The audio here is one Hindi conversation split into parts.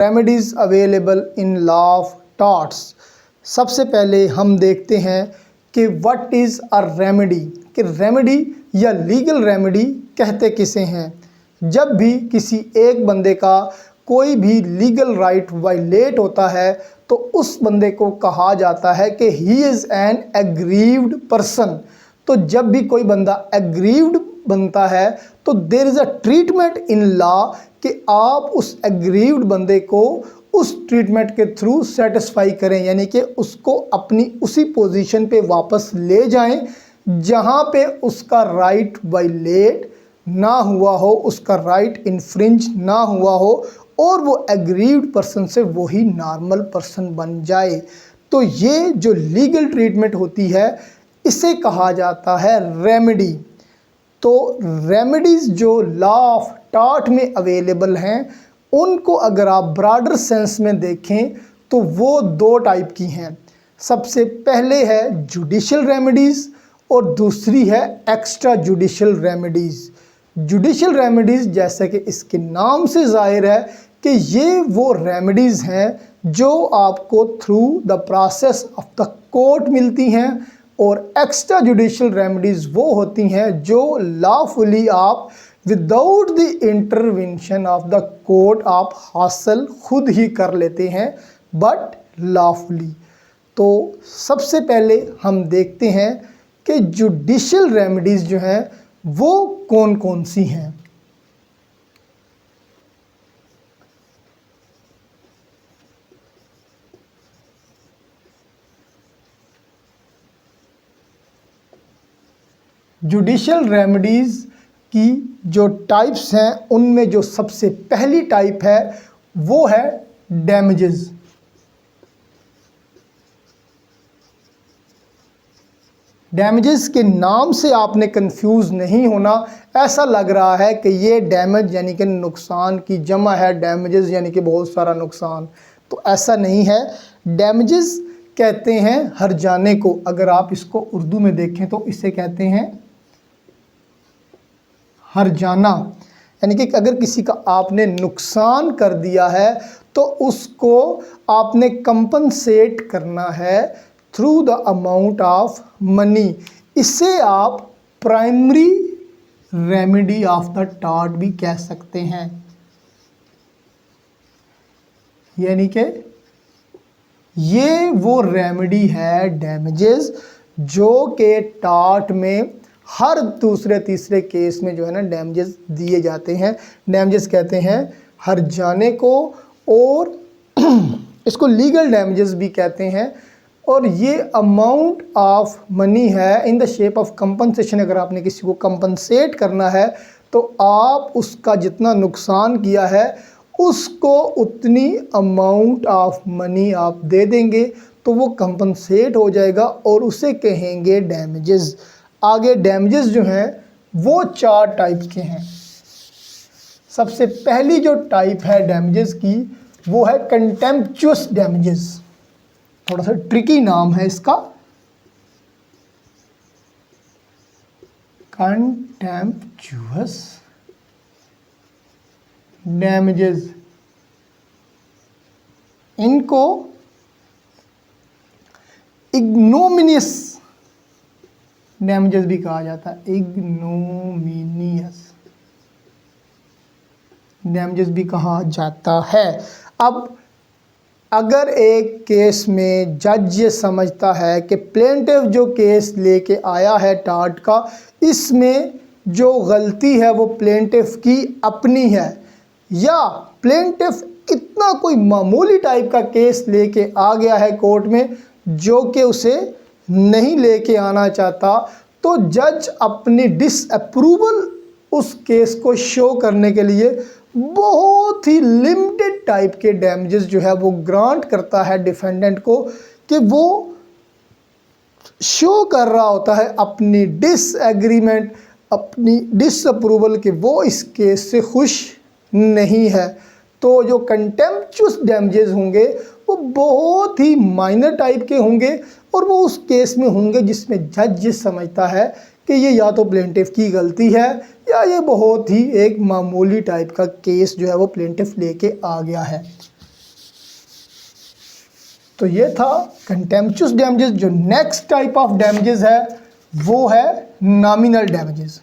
Remedies available in law of torts. सबसे पहले हम देखते हैं कि व्हाट इज़ अ रेमेडी, कि रेमेडी या लीगल रेमेडी कहते किसे हैं। जब भी किसी एक बंदे का कोई भी लीगल राइट वायलेट होता है तो उस बंदे को कहा जाता है कि he is an aggrieved person. तो जब भी कोई बंदा एग्रीव्ड बनता है तो there is a treatment in law कि आप उस एग्रीव्ड बंदे को उस ट्रीटमेंट के थ्रू सेटिस्फाई करें, यानी कि उसको अपनी उसी पोजीशन पे वापस ले जाएं जहां पे उसका राइट वायलेट ना हुआ हो, उसका राइट इन्फ्रिंज ना हुआ हो और वो एग्रीव्ड पर्सन से वही नॉर्मल पर्सन बन जाए। तो ये जो लीगल ट्रीटमेंट होती है इसे कहा जाता है रेमेडी। तो रेमेडीज़ जो लॉ ऑफ टॉर्ट में अवेलेबल हैं उनको अगर आप ब्रॉडर सेंस में देखें तो वो दो टाइप की हैं। सबसे पहले है जुडिशियल रेमेडीज़ और दूसरी है extra judicial remedies. Judicial remedies जैसे कि इसके नाम से ज़ाहिर है कि ये वो रेमेडीज़ हैं जो आपको through the process of the court मिलती हैं, और एक्स्ट्रा जुडिशियल रेमेडीज़ वो होती हैं जो लॉफुली आप without the intervention of the court आप हासिल खुद ही कर लेते हैं, बट लॉफुली। तो सबसे पहले हम देखते हैं कि जुडिशियल रेमेडीज़ जो हैं वो कौन कौन सी हैं। जुडिशियल रेमेडीज़ की जो टाइप्स हैं उनमें जो सबसे पहली टाइप है वो है डैमेजेस। डैमेजेस के नाम से आपने कंफ्यूज नहीं होना। ऐसा लग रहा है कि ये डैमेज यानी कि नुकसान की जमा है, डैमेजेस यानी कि बहुत सारा नुकसान, तो ऐसा नहीं है। डैमेजेस कहते हैं हर्जाने को। अगर आप इसको उर्दू में देखें तो इसे कहते हैं हर्जाना, यानी कि अगर किसी का आपने नुकसान कर दिया है तो उसको आपने कंपनसेट करना है through the amount of money. इसे आप primary remedy of the tort भी कह सकते हैं, यानी कि ये वो रेमेडी है डैमेजेस जो कि टॉर्ट में हर दूसरे तीसरे केस में जो है ना डैमेजेस दिए जाते हैं। डैमेजेस कहते हैं हर्जाने को, और इसको लीगल डैमेजेस भी कहते हैं। और ये अमाउंट ऑफ मनी है in the shape of compensation. अगर आपने किसी को कंपनसेट करना है तो आप उसका जितना नुकसान किया है उसको उतनी अमाउंट ऑफ मनी आप दे देंगे तो वो कंपनसेट हो जाएगा और उसे कहेंगे डैमेजेस। आगे डैमेजेस जो हैं वो चार टाइप के हैं। सबसे पहली जो टाइप है डैमेजेस की वो है कंटेम्पचुअस डैमेजेस। थोड़ा सा ट्रिकी नाम है इसका, कंटेम्पचुअस डैमेजेस। इनको इग्नोमिनियस डैमेजेस भी कहा जाता है। इग्नोमिनियस डैमेजेस भी कहा जाता है। अब अगर एक केस में जज ये समझता है कि प्लेंटिफ जो केस लेके आया है टॉर्ट का, इसमें जो गलती है वो प्लेंटिफ की अपनी है, या प्लेंटिफ इतना कोई मामूली टाइप का केस लेके आ गया है कोर्ट में जो कि उसे नहीं लेके आना चाहता, तो जज अपनी डिसअप्रूवल उस केस को शो करने के लिए बहुत ही लिमिटेड टाइप के डैमेजेस जो है वो ग्रांट करता है डिफेंडेंट को, कि वो शो कर रहा होता है अपनी डिसएग्रीमेंट, अपनी डिसअप्रूवल कि वो इस केस से खुश नहीं है। तो जो कंटेम्पचुअस डैमेजेस होंगे वो बहुत ही माइनर टाइप के होंगे और वो उस केस में होंगे जिसमें जज ये समझता है कि ये या तो प्लेंटिफ की गलती है या ये बहुत ही एक मामूली टाइप का केस जो है वो प्लेंटिफ लेके आ गया है। तो ये था कंटेम्पचुअस डैमेजेस। जो नेक्स्ट टाइप ऑफ डैमेजेस है वो है नॉमिनल डैमेजेस।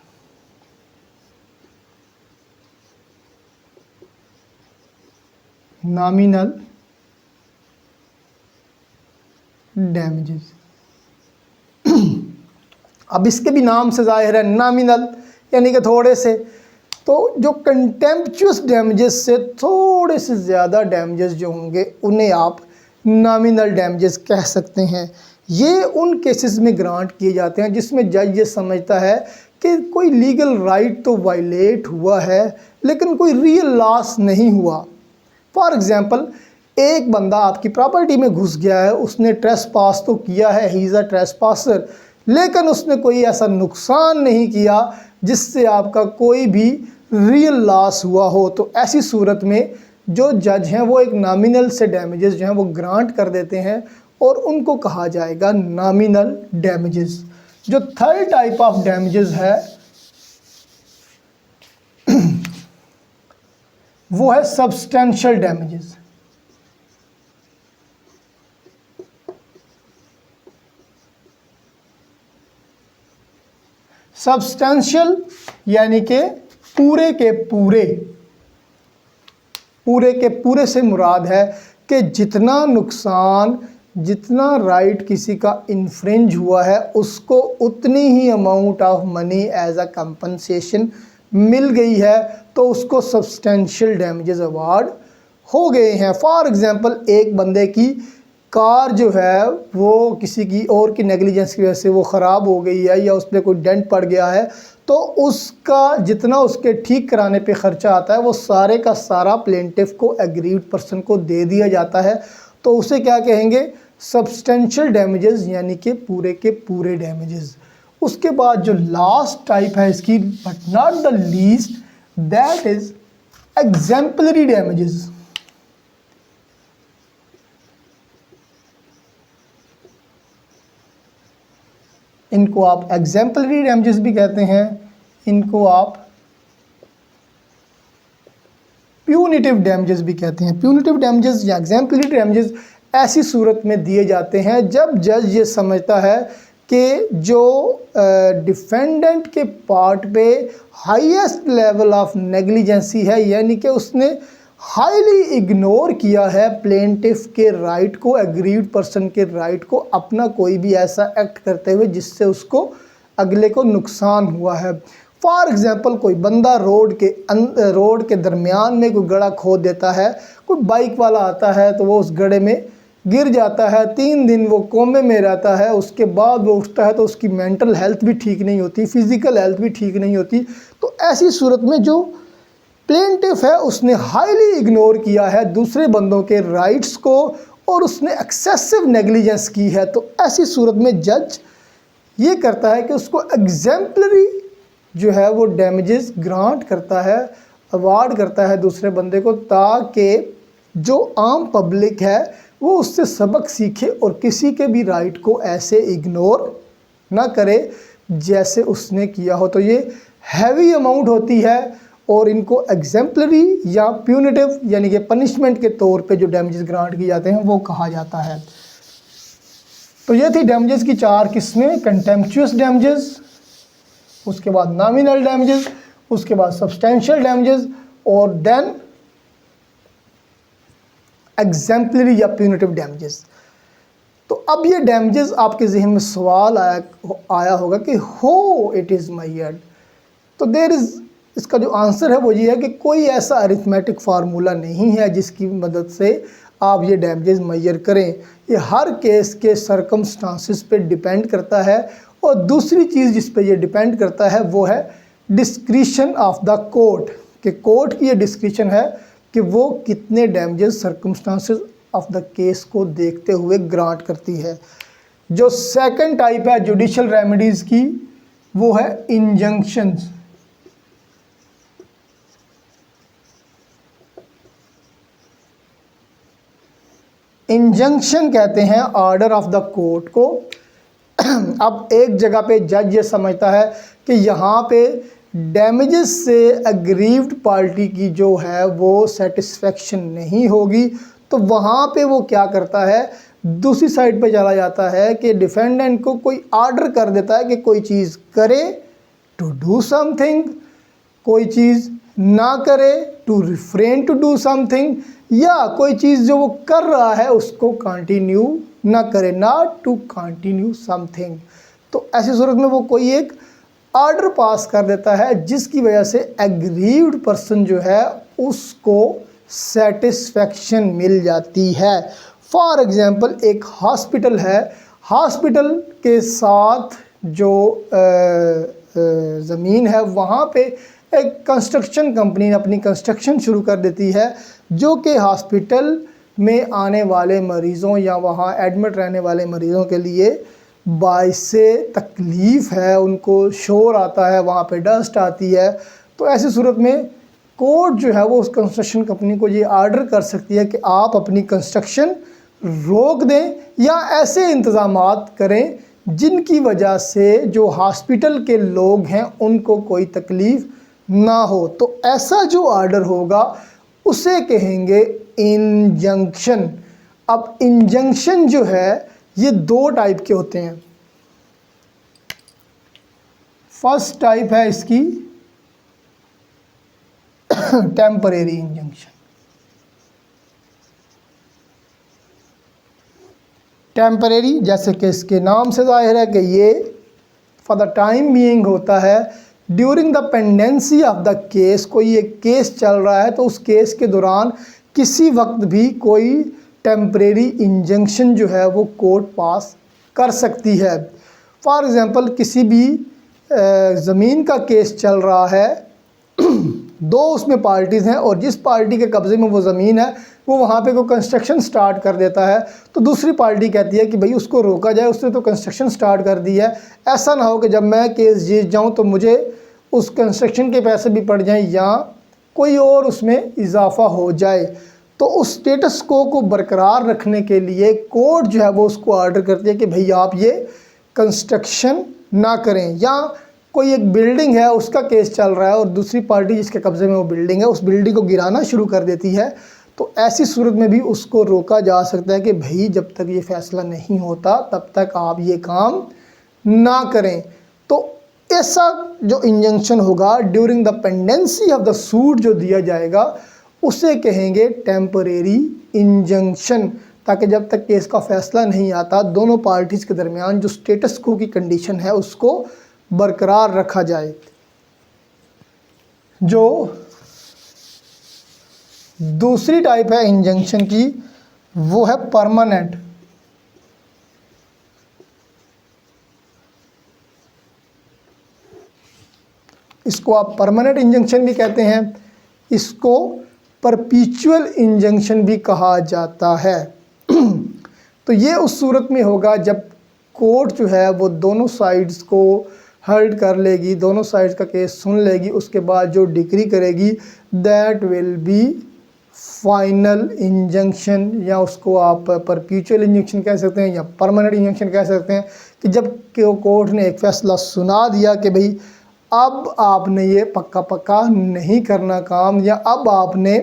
Nominal damages. अब इसके भी नाम से जाहिर है नॉमिनल यानी कि थोड़े से। तो जो कंटेम्पचुअस डैमेजेस से थोड़े से ज़्यादा डैमेजेस जो होंगे उन्हें आप नॉमिनल डैमेजेस कह सकते हैं। ये उन केसेस में ग्रांट किए जाते हैं जिसमें जज ये समझता है कि कोई लीगल राइट तो वायलेट हुआ है लेकिन कोई रियल लॉस नहीं हुआ। फॉर एग्ज़ाम्पल, एक बंदा आपकी प्रॉपर्टी में घुस गया है, उसने ट्रेसपास तो किया है, ही इज़ अ ट्रेसपासर, लेकिन उसने कोई ऐसा नुकसान नहीं किया जिससे आपका कोई भी रियल लॉस हुआ हो। तो ऐसी सूरत में जो जज हैं वो एक नॉमिनल से डैमेजेस जो हैं वो ग्रांट कर देते हैं और उनको कहा जाएगा नॉमिनल डैमेजेस। जो थर्ड टाइप ऑफ डैमेजेस है वो है सब्सटेंशियल डैमेजेस। सब्सटेंशियल यानी कि पूरे के पूरे से मुराद है कि जितना नुकसान, जितना राइट किसी का इन्फ्रिंज हुआ है उसको उतनी ही amount of money as a compensation मिल गई है, तो उसको सब्सटेंशियल डैमेजेस अवार्ड हो गए हैं। फॉर एग्ज़ाम्पल, एक बंदे की कार जो है वो किसी की और की नेग्लिजेंस की वजह से वो ख़राब हो गई है या उस पर कोई डेंट पड़ गया है, तो उसका जितना उसके ठीक कराने पे ख़र्चा आता है वो सारे का सारा प्लेंटिफ को, एग्रीड पर्सन को दे दिया जाता है। तो उसे क्या कहेंगे? सब्सटेंशियल डैमेजेस यानी कि पूरे के पूरे डैमेजेस। उसके बाद जो लास्ट टाइप है इसकी, but not the least, that is exemplary damages. इनको आप एग्जेम्पलरी डैमेजेस भी कहते हैं, इनको आप प्यूनिटिव डैमेजेस भी कहते हैं। प्यूनिटिव डैमेजेस या एग्जेम्पलरी डैमेजेस ऐसी सूरत में दिए जाते हैं जब जज ये समझता है कि जो डिफेंडेंट के पार्ट पे हाईएस्ट लेवल ऑफ नेग्लिजेंसी है, यानी कि उसने हाईली इग्नोर किया है प्लेंटिफ के राइट को, एग्रीड पर्सन के राइट को, अपना कोई भी ऐसा एक्ट करते हुए जिससे उसको अगले को नुकसान हुआ है। फॉर एग्ज़ाम्पल, कोई बंदा रोड के दरमियान में कोई गड्ढा खोद देता है, कोई बाइक वाला आता है तो वो उस गड्ढे में गिर जाता है, 3 दिन वो कोमे में रहता है, उसके बाद वो उठता है तो उसकी मेंटल हेल्थ भी ठीक नहीं होती, फिज़िकल हेल्थ भी ठीक नहीं होती। तो ऐसी सूरत में जो प्लेंटिफ है उसने हाईली इग्नोर किया है दूसरे बंदों के राइट्स को और उसने एक्सेसिव नेग्लिजेंस की है। तो ऐसी सूरत में जज ये करता है कि उसको एग्जेम्पलरी जो है वो डैमेजेस ग्रांट करता है, अवार्ड करता है दूसरे बंदे को, ताकि जो आम पब्लिक है वो उससे सबक सीखे और किसी के भी राइट को ऐसे इग्नोर ना करे जैसे उसने किया हो। तो ये हैवी अमाउंट होती है और इनको एग्जेम्पलरी या प्यूनिटिव यानी कि पनिशमेंट के तौर पे जो डैमेजेस ग्रांट किए जाते हैं वो कहा जाता है। तो ये थी डैमेजेस की 4 किस्में, कंटेम्पचुअस डैमेजेस, उसके बाद नॉमिनल डैमेजेस, उसके बाद सब्सटेंशियल डैमेजेस और देन एग्जेम्पलरी या प्यूनिटिव डैमेजेस। तो अब ये डैमेजेस आपके जहन में सवाल आया होगा कि हो इट इज़ मेजर्ड। तो देयर इज़, इसका जो आंसर है वो ये है कि कोई ऐसा अरिथमेटिक फार्मूला नहीं है जिसकी मदद से आप ये डैमेजेस मेजर करें। ये हर केस के सर्कमस्टांसिस पे डिपेंड करता है। और दूसरी चीज़ जिस पे ये डिपेंड करता है वो है डिस्क्रिशन ऑफ द कोर्ट, कि कोर्ट की ये डिस्क्रिशन है कि वो कितने damages circumstances of the case को देखते हुए ग्रांट करती है। जो सेकंड टाइप है जुडिशियल रेमेडीज़ की वो है इंजंक्शंस। इंजंक्शन कहते हैं ऑर्डर ऑफ द कोर्ट को। अब एक जगह पे जज ये समझता है कि यहाँ पे डैमेजेस से अग्रीव्ड पार्टी की जो है वो सेटिस्फेक्शन नहीं होगी, तो वहाँ पे वो क्या करता है, दूसरी साइड पे चला जाता है कि डिफेंडेंट को कोई आर्डर कर देता है कि कोई चीज़ करे, टू डू समथिंग, कोई चीज़ ना करे, to refrain to do something, या कोई चीज़ जो वो कर रहा है उसको कंटिन्यू ना करे, नॉट टू कंटिन्यू समथिंग। तो ऐसी सूरत में वो कोई एक ऑर्डर पास कर देता है जिसकी वजह से एग्रीव्ड पर्सन जो है उसको सेटिस्फेक्शन मिल जाती है। फॉर एग्ज़ाम्पल एक हॉस्पिटल है, हॉस्पिटल के साथ जो ज़मीन है वहाँ पे एक कंस्ट्रक्शन कंपनी अपनी कंस्ट्रक्शन शुरू कर देती है जो कि हॉस्पिटल में आने वाले मरीज़ों या वहाँ एडमिट रहने वाले मरीज़ों के लिए बाइसे तकलीफ़ है, उनको शोर आता है, वहाँ पे डस्ट आती है। तो ऐसी सूरत में कोर्ट जो है वो उस कंस्ट्रक्शन कंपनी को ये आर्डर कर सकती है कि आप अपनी कंस्ट्रक्शन रोक दें या ऐसे इंतज़ामात करें जिनकी वजह से जो हॉस्पिटल के लोग हैं उनको कोई तकलीफ़ ना हो। तो ऐसा जो आर्डर होगा उसे कहेंगे इंजंक्शन। अब इंजंक्शन जो है ये दो टाइप के होते हैं। फर्स्ट टाइप है इसकी टेम्परेरी इंजंक्शन। टेम्परेरी जैसे कि इसके नाम से जाहिर है कि ये फॉर द टाइम बीइंग होता है। During the pendency of the case, कोई एक केस चल रहा है तो उस केस के दौरान किसी वक्त भी कोई टेम्परेरी इंजंक्शन जो है वो कोर्ट पास कर सकती है। फॉर एग्ज़ाम्पल किसी भी ज़मीन का केस चल रहा है, दो उसमें पार्टीज़ हैं और जिस पार्टी के कब्ज़े में वो ज़मीन है वो वहाँ पे कोई कंस्ट्रक्शन स्टार्ट कर देता है तो दूसरी पार्टी कहती है कि भाई उसको रोका जाए, उसने तो कंस्ट्रक्शन स्टार्ट कर दी है, ऐसा ना हो कि जब मैं केस जीत जाऊँ तो मुझे उस कंस्ट्रक्शन के पैसे भी पड़ जाएं या कोई और उसमें इजाफा हो जाए। तो उस स्टेटस को बरकरार रखने के लिए कोर्ट जो है वो उसको ऑर्डर करती है कि भाई आप ये कंस्ट्रक्शन ना करें। या कोई एक बिल्डिंग है उसका केस चल रहा है और दूसरी पार्टी जिसके कब्ज़े में वो बिल्डिंग है उस बिल्डिंग को गिराना शुरू कर देती है, तो ऐसी सूरत में भी उसको रोका जा सकता है कि भाई जब तक ये फ़ैसला नहीं होता तब तक आप ये काम ना करें। तो ऐसा जो इंजंक्शन होगा during the pendency of the suit जो दिया जाएगा उसे कहेंगे टेम्परेरी इंजंक्शन, ताकि जब तक केस का फ़ैसला नहीं आता दोनों पार्टीज़ के दरमियान जो स्टेटस को की कंडीशन है उसको बरकरार रखा जाए। जो दूसरी टाइप है इंजंक्शन की वो है परमानेंट। इसको आप परमानेंट इंजंक्शन भी कहते हैं, इसको परपीचुअल इंजंक्शन भी कहा जाता है। तो ये उस सूरत में होगा जब कोर्ट जो है वो दोनों साइड्स को हर्ड कर लेगी, दोनों साइड्स का केस सुन लेगी, उसके बाद जो डिक्री करेगी that will be final injunction, या उसको आप परपीचुअल इंजंक्शन कह सकते हैं या परमानेंट इंजंक्शन कह सकते हैं। कि जब कोर्ट ने एक फ़ैसला सुना दिया कि भाई अब आपने ये पक्का नहीं करना काम, या अब आपने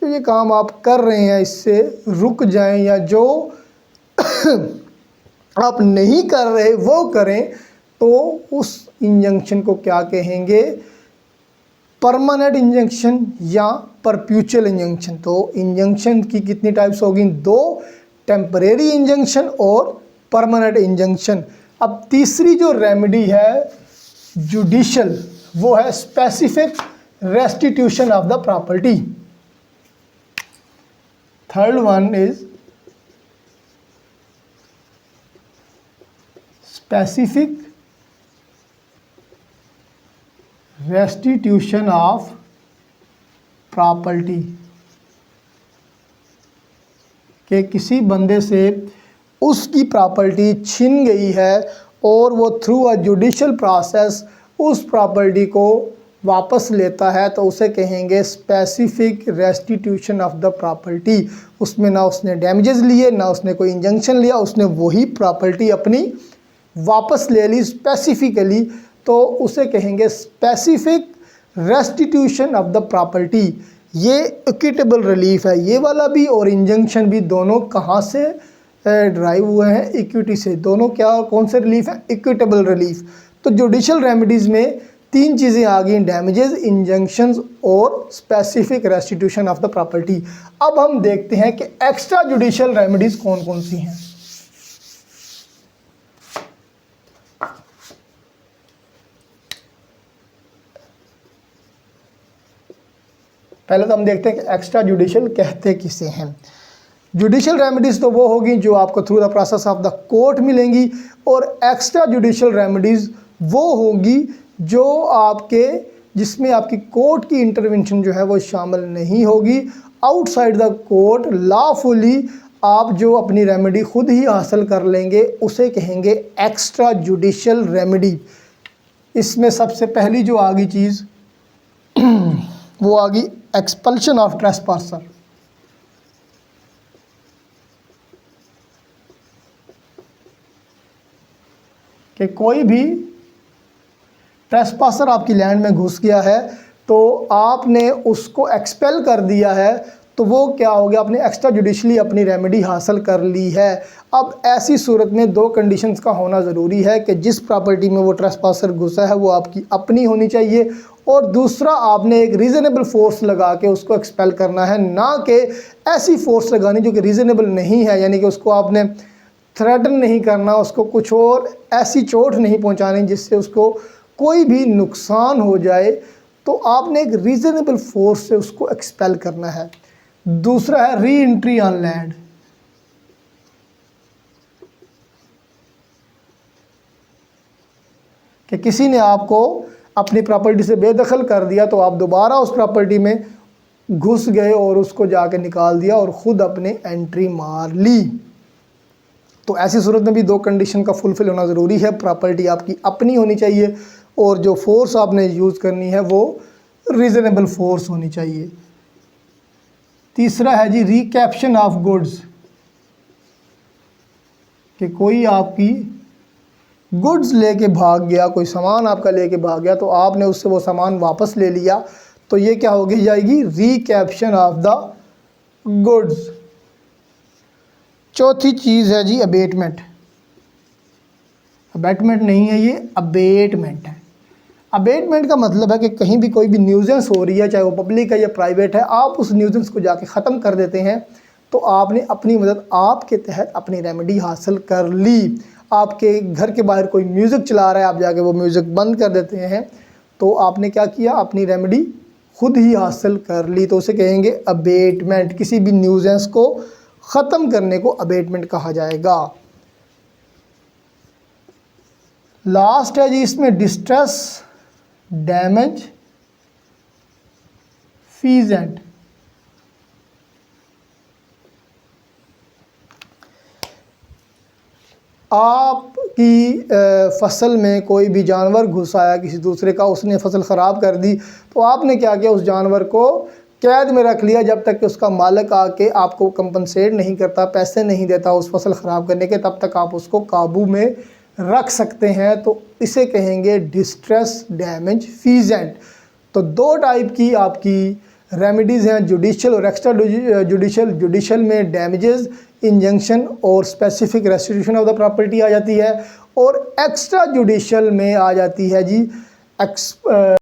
जो ये काम आप कर रहे हैं इससे रुक जाएं, या जो आप नहीं कर रहे वो करें, तो उस इंजंक्शन को क्या कहेंगे, परमानेंट इंजंक्शन या परपीचुअल इंजंक्शन। तो इंजंक्शन की कितनी टाइप्स होगी, दो, टेम्परेरी इंजंक्शन और परमानेंट इंजंक्शन। अब तीसरी जो रेमेडी है जुडिशल वो है specific restitution of the property. Third one is specific restitution of property, कि किसी बंदे से उसकी प्रॉपर्टी छिन गई है और वो थ्रू अ जुडिशल प्रोसेस उस प्रॉपर्टी को वापस लेता है, तो उसे कहेंगे specific restitution of the property. उसमें ना उसने डैमेजेस लिए ना उसने कोई इंजंक्शन लिया, उसने वही प्रॉपर्टी अपनी वापस ले ली स्पेसिफिकली, तो उसे कहेंगे specific restitution of the property. ये इक्विटेबल रिलीफ है ये वाला भी और इंजंक्शन भी, दोनों कहाँ से ड्राइव हुए हैं इक्विटी से। दोनों क्या कौन से रिलीफ है? Equitable relief. तो जुडिशल रेमेडीज़ में तीन चीज़ें आ गई, डैमेजेस, इंजंक्शंस और specific restitution of the property. अब हम देखते हैं कि एक्स्ट्रा जुडिशल रेमेडीज़ कौन कौन सी हैं। पहले तो हम देखते हैं कि एक्स्ट्रा जुडिशल कहते किसे हैं। जुडिशल रेमेडीज़ तो वो होगी जो आपको through the process of the court मिलेंगी, और एक्स्ट्रा जुडिशल रेमेडीज़ वो होगी जो आपके जिसमें आपकी कोर्ट की इंटरवेंशन जो है वो शामिल नहीं होगी। आउटसाइड द कोर्ट लॉफुली आप जो अपनी रेमेडी खुद ही हासिल कर लेंगे उसे कहेंगे एक्स्ट्रा जुडिशल रेमेडी। इसमें सबसे पहली जो आ गई चीज़ वो आ गई एक्सपल्शन ऑफ ट्रेसपासर। कि कोई भी ट्रेसपासर आपकी लैंड में घुस गया है तो आपने उसको एक्सपेल कर दिया है, तो वो क्या हो गया? आपने एक्स्ट्रा जुडिशली अपनी रेमेडी हासिल कर ली है। अब ऐसी सूरत में दो कंडीशंस का होना ज़रूरी है कि जिस प्रॉपर्टी में वो ट्रेसपासर घुसा है वो आपकी अपनी होनी चाहिए, और दूसरा आपने एक रीज़नेबल फोर्स लगा के उसको एक्सपेल करना है, ना कि ऐसी फोर्स लगानी जो कि रीज़नेबल नहीं है। यानी कि उसको आपने थ्रेटन नहीं करना, उसको कुछ और ऐसी चोट नहीं पहुंचानी जिससे उसको कोई भी नुकसान हो जाए, तो आपने एक रीज़नेबल फोर्स से उसको एक्सपेल करना है। दूसरा है री एंट्री ऑन लैंड। कि किसी ने आपको अपनी प्रॉपर्टी से बेदखल कर दिया तो आप दोबारा उस प्रॉपर्टी में घुस गए और उसको जाके निकाल दिया और ख़ुद अपने एंट्री मार ली। तो ऐसी सूरत में भी दो कंडीशन का फुलफिल होना ज़रूरी है। प्रॉपर्टी आपकी अपनी होनी चाहिए और जो फोर्स आपने यूज़ करनी है वो रीज़नेबल फोर्स होनी चाहिए। तीसरा है जी रिकैप्शन ऑफ गुड्स। कि कोई आपकी गुड्स लेके भाग गया, कोई सामान आपका लेके भाग गया, तो आपने उससे वो सामान वापस ले लिया, तो ये क्या हो गई जाएगी? रिकैप्शन ऑफ द गुड्स। चौथी चीज़ है जी अबेटमेंट। अबेटमेंट नहीं है, ये अबेटमेंट है। अबेटमेंट का मतलब है कि कहीं भी कोई भी न्यूजेंस हो रही है, चाहे वो पब्लिक है या प्राइवेट है, आप उस न्यूजेंस को जाके ख़त्म कर देते हैं, तो आपने अपनी मदद आपके तहत अपनी रेमेडी हासिल कर ली। आपके घर के बाहर कोई म्यूज़िक चला रहा है, आप जाके वो म्यूज़िक बंद कर देते हैं, तो आपने क्या किया? अपनी रेमेडी खुद ही हासिल कर ली। तो उसे कहेंगे अबेटमेंट। किसी भी न्यूजेंस को ख़त्म करने को अबेटमेंट कहा जाएगा। लास्ट है जी इसमें डिस्ट्रेस डैमेज फीजेंट। आपकी फसल में कोई भी जानवर घुस आया किसी दूसरे का, उसने फसल ख़राब कर दी, तो आपने क्या किया? उस जानवर को कैद में रख लिया जब तक कि उसका मालिक आके आपको कंपनसेट नहीं करता, पैसे नहीं देता उस फसल ख़राब करने के, तब तक आप उसको काबू में रख सकते हैं। तो इसे कहेंगे डिस्ट्रेस डैमेज फीजेंट। तो दो टाइप की आपकी रेमेडीज़ हैं, जुडिशल और एक्स्ट्रा जुडिशल। जुडिशल में डैमेजेस, इंजंक्शन और specific restitution of the property आ जाती है, और एक्स्ट्रा जुडिशल में आ जाती है जी